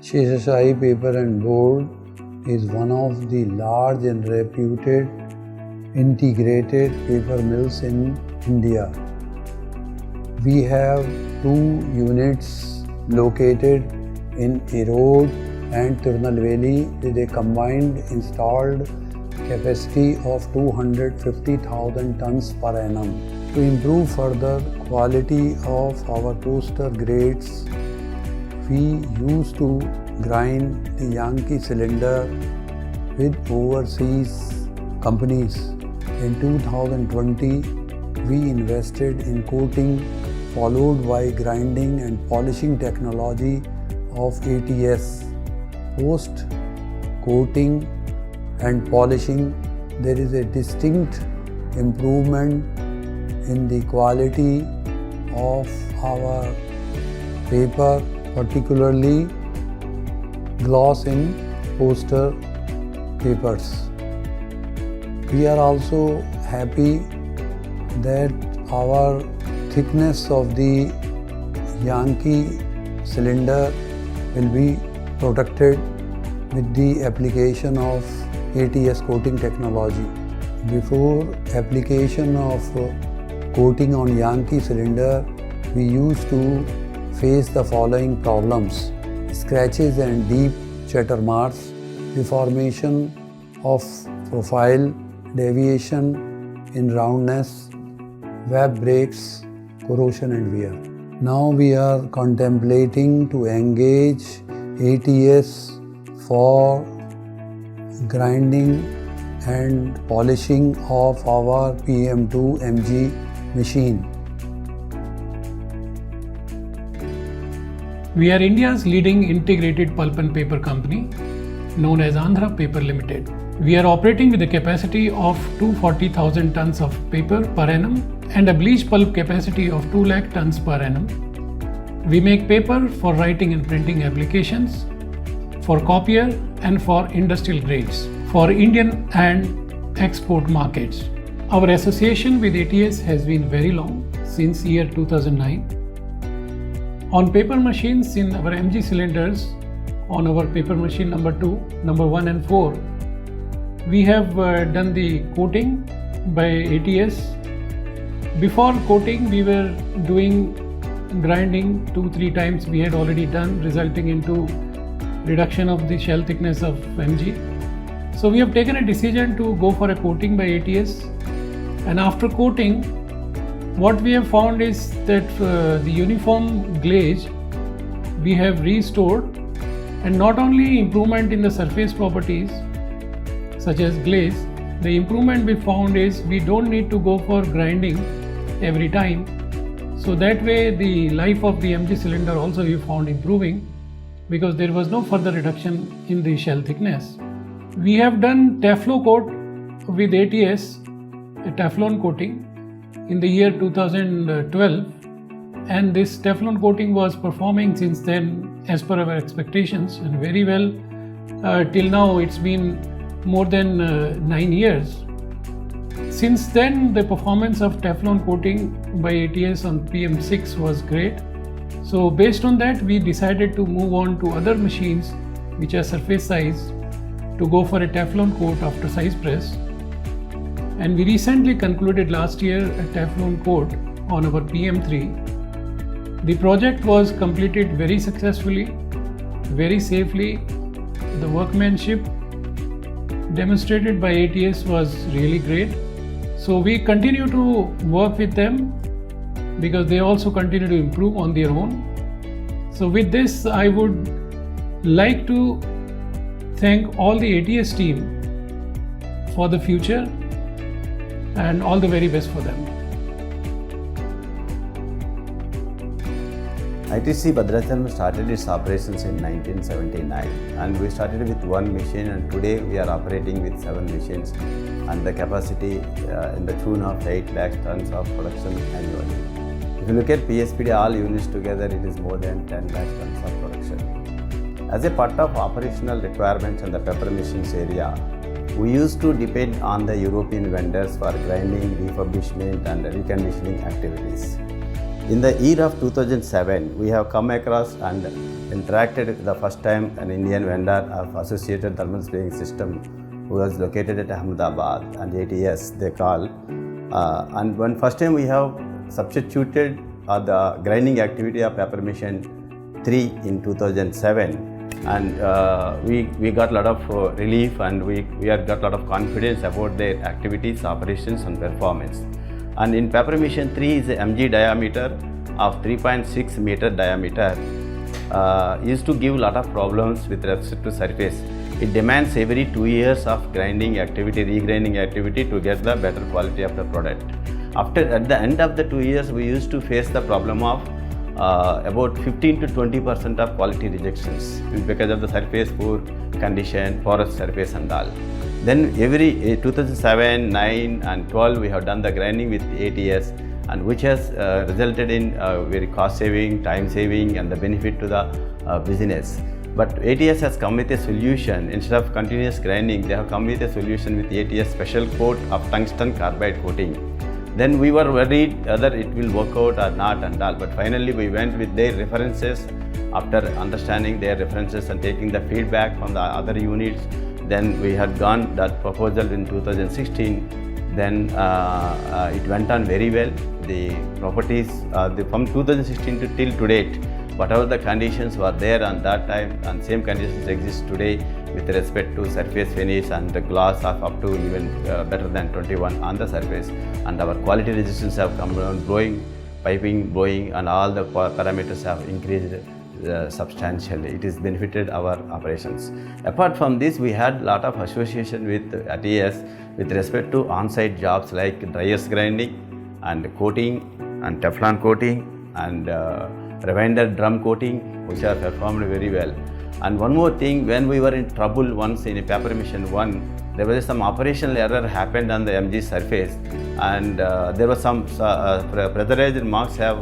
CSI Paper and Board is one of the large and reputed integrated paper mills in India. We have 2 units located in Erode and Tirunelveli with a combined installed capacity of 250,000 tons per annum. To improve further quality of our toaster grades, we used to grind the Yankee cylinder with overseas companies. In 2020, we invested in coating followed by grinding and polishing technology of ATS. Post coating and polishing, there is a distinct improvement in the quality of our paper, particularly gloss in poster papers. We are also happy that our thickness of the Yankee cylinder will be protected with the application of ATS coating technology. Before application of coating on Yankee cylinder, we used to face the following problems: scratches and deep chatter marks, deformation of profile, deviation in roundness, web breaks, corrosion and wear. Now we are contemplating to engage ATS for grinding and polishing of our PM2 MG machine. We are India's leading integrated pulp and paper company known as Andhra Paper Limited. We are operating with a capacity of 240,000 tons of paper per annum and a bleach pulp capacity of 2 lakh tons per annum. We make paper for writing and printing applications, for copier and for industrial grades, for Indian and export markets. Our association with ATS has been very long, since year 2009. On paper machines in our MG cylinders, on our paper machine number 2, number 1 and 4, we have done the coating by ATS. Before coating, we were doing grinding 2-3 times we had already done, resulting into reduction of the shell thickness of MG. So we have taken a decision to go for a coating by ATS, and after coating, what we have found is that the uniform glaze we have restored, and not only improvement in the surface properties such as glaze, the improvement we found is we don't need to go for grinding every time. So that way the life of the MG cylinder also we found improving, because there was no further reduction in the shell thickness. We have done Teflon coat with ATS, a Teflon coating, in the year 2012, and this Teflon coating was performing since then as per our expectations and very well. Till now it's been more than 9 years. Since then the performance of Teflon coating by ATS on PM6 was great. So based on that, we decided to move on to other machines which are surface size to go for a Teflon coat after size press. And we recently concluded last year a Teflon coat on our PM3. The project was completed very successfully, very safely. The workmanship demonstrated by ATS was really great. So we continue to work with them because they also continue to improve on their own. So with this, I would like to thank all the ATS team for the future, and all the very best for them. ITC Bhadrachalam started its operations in 1979, and we started with one machine, and today we are operating with 7 machines and the capacity in the tune of 8 lakh tons of production annually. If you look at PSPD, all units together, it is more than 10 lakh tons of production. As a part of operational requirements in the paper machines area, we used to depend on the European vendors for grinding, refurbishment and reconditioning activities. In the year of 2007, we have come across and interacted the first time an Indian vendor of Associated Thermal Spraying System who was located at Ahmedabad, and ATS they call. And when first time we have substituted the grinding activity of paper machine 3 in 2007, and we got a lot of relief, and we had got a lot of confidence about their activities, operations and performance. And in paper machine 3 is a MG diameter of 3.6 meter diameter, used to give a lot of problems with respect to surface. It demands every 2 years of grinding activity, regrinding activity to get the better quality of the product. At the end of the 2 years, we used to face the problem of about 15 to 20% of quality rejections because of the surface poor condition, porous surface and all. Then every 2007, 9 and 12 we have done the grinding with ATS, and which has resulted in very cost saving, time saving and the benefit to the business. But ATS has come with a solution. Instead of continuous grinding, they have come with a solution with ATS special coat of tungsten carbide coating. Then we were worried whether it will work out or not and all, but finally we went with their references. After understanding their references and taking the feedback from the other units, then we had gone that proposal in 2016. Then it went on very well. The properties from 2016 to till today, whatever the conditions were there on that time, and same conditions exist today with respect to surface finish and the gloss of up to even better than 21 on the surface, and our quality resistance have come down, blowing, piping, blowing, and all the parameters have increased substantially. It has benefited our operations. Apart from this, we had a lot of association with ATS with respect to on-site jobs like dryers grinding and coating and Teflon coating and Rewinder drum coating, which are performed very well. And one more thing, when we were in trouble once in a paper machine 1, there was some operational error happened on the MG surface, and there was some pressurized marks have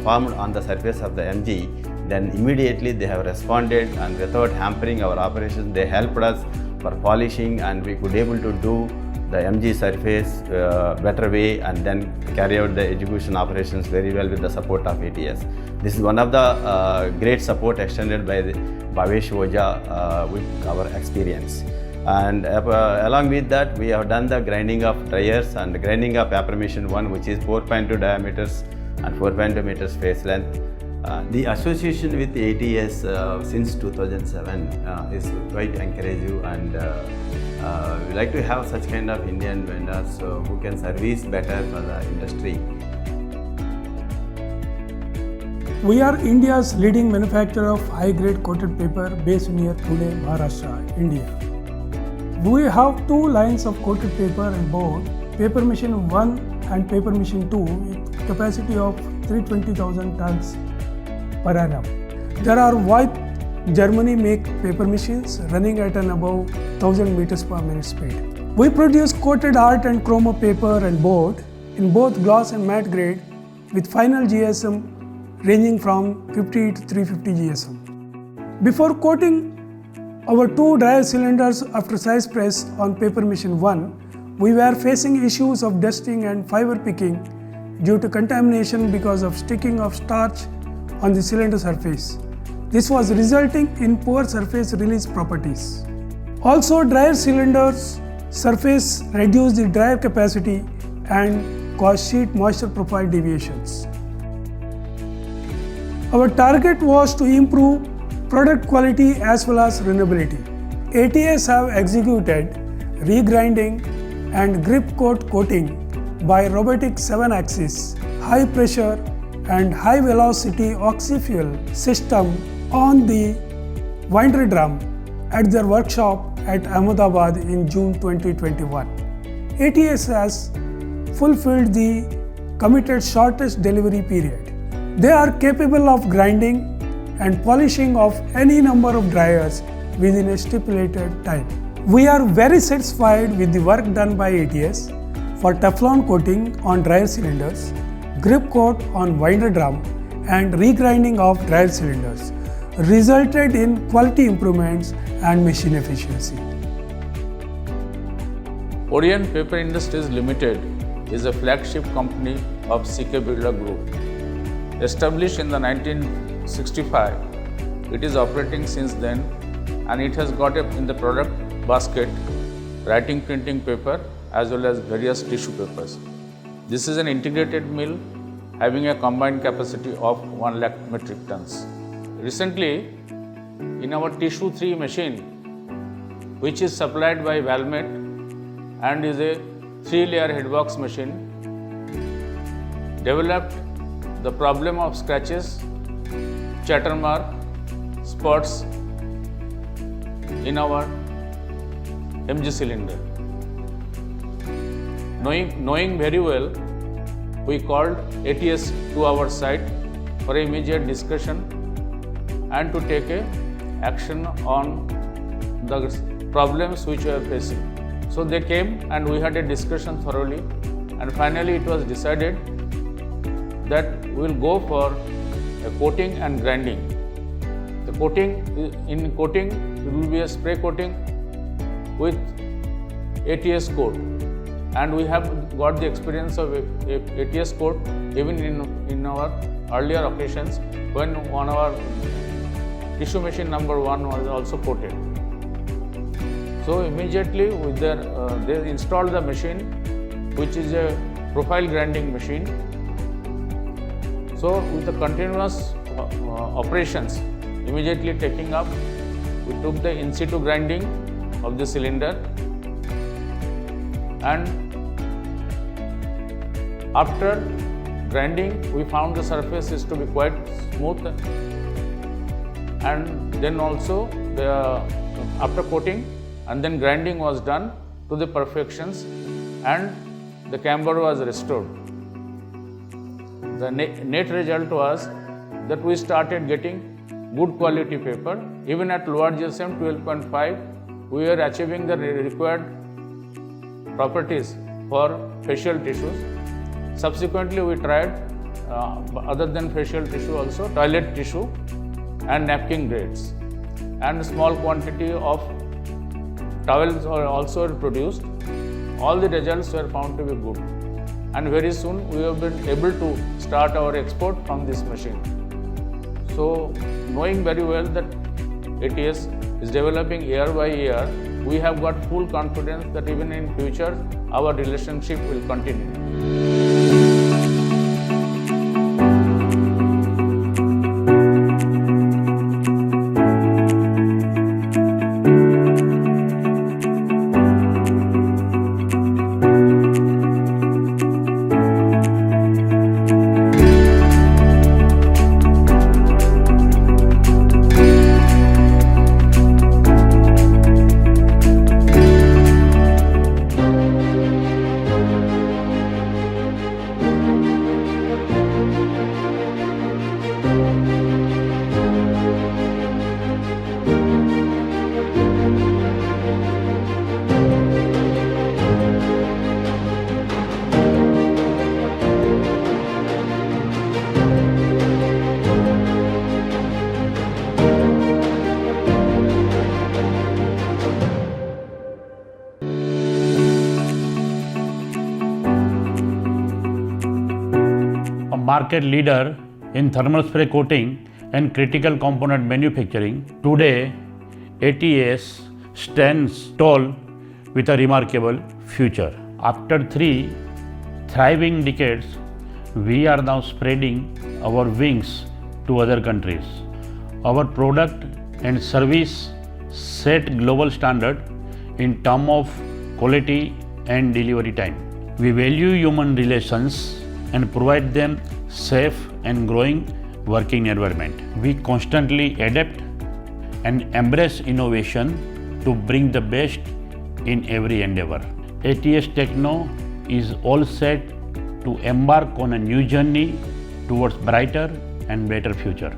formed on the surface of the MG. Then immediately they have responded, and without hampering our operations, they helped us for polishing, and we could able to do the MG surface better way and then carry out the execution operations very well with the support of ATS. This is one of the great support extended by Bhavesh Oja with our experience. And along with that, we have done the grinding of dryers and grinding of paper machine 1, which is 4.2 diameters and 4.2 meters face length. The association with ATS since 2007 is quite encouraging, and we like to have such kind of Indian vendors who can service better for the industry. We are India's leading manufacturer of high-grade coated paper based near Pune, Maharashtra, India. We have 2 lines of coated paper and board, paper machine 1 and paper machine 2 with capacity of 320,000 tons per annum. There are white Germany make paper machines running at an above 1000 meters per minute speed. We produce coated art and chroma paper and board in both gloss and matte grade with final GSM ranging from 50 to 350 GSM. Before coating our 2 dryer cylinders after size press on paper machine 1, we were facing issues of dusting and fiber picking due to contamination because of sticking of starch on the cylinder surface. This was resulting in poor surface release properties. Also, dryer cylinders surface reduced the dryer capacity and caused sheet moisture profile deviations. Our target was to improve product quality as well as renewability. ATS have executed regrinding and grip coat coating by robotic 7-axis, high pressure and high velocity oxy-fuel system on the winder drum at their workshop at Ahmedabad in June 2021. ATS has fulfilled the committed shortest delivery period. They are capable of grinding and polishing of any number of dryers within a stipulated time. We are very satisfied with the work done by ATS for Teflon coating on dryer cylinders, grip coat on winder drum, and regrinding of dryer cylinders, resulted in quality improvements and machine efficiency. Orient Paper Industries Limited is a flagship company of CK Birla Group. Established in the 1965, it is operating since then, and it has got in the product basket writing printing paper as well as various tissue papers. This is an integrated mill having a combined capacity of 1 lakh metric tons. Recently, in our tissue 3 machine, which is supplied by Valmet and is a 3-layer headbox machine, developed the problem of scratches, chatter mark, spots in our MG cylinder. Knowing very well, we called ATS to our site for immediate discussion and to take action on the problems which we are facing. So they came and we had a discussion thoroughly, and finally it was decided that we will go for a coating and grinding. The coating, it will be a spray coating with ATS coat, and we have got the experience of ATS coat even in our earlier occasions when on our tissue machine number 1 was also coated. So immediately with they installed the machine, which is a profile grinding machine. So with the continuous operations immediately taking up, we took the in situ grinding of the cylinder, and after grinding we found the surface is to be quite smooth, and then also after coating and then grinding was done to the perfections and the camber was restored. The net result was that we started getting good quality paper. Even at lower GSM 12.5, we were achieving the required properties for facial tissues. Subsequently, we tried other than facial tissue also toilet tissue and napkin grades, and small quantity of towels are also produced. All the results were found to be good, and very soon we have been able to start our export from this machine. So, knowing very well that ATS is developing year by year, we have got full confidence that even in future our relationship will continue. Market leader in thermal spray coating and critical component manufacturing, today ATS stands tall with a remarkable future. After 3 thriving decades, we are now spreading our wings to other countries. Our product and service set global standard in terms of quality and delivery time. We value human relations and provide them safe and growing working environment. We constantly adapt and embrace innovation to bring the best in every endeavor. ATS Techno is all set to embark on a new journey towards brighter and better future.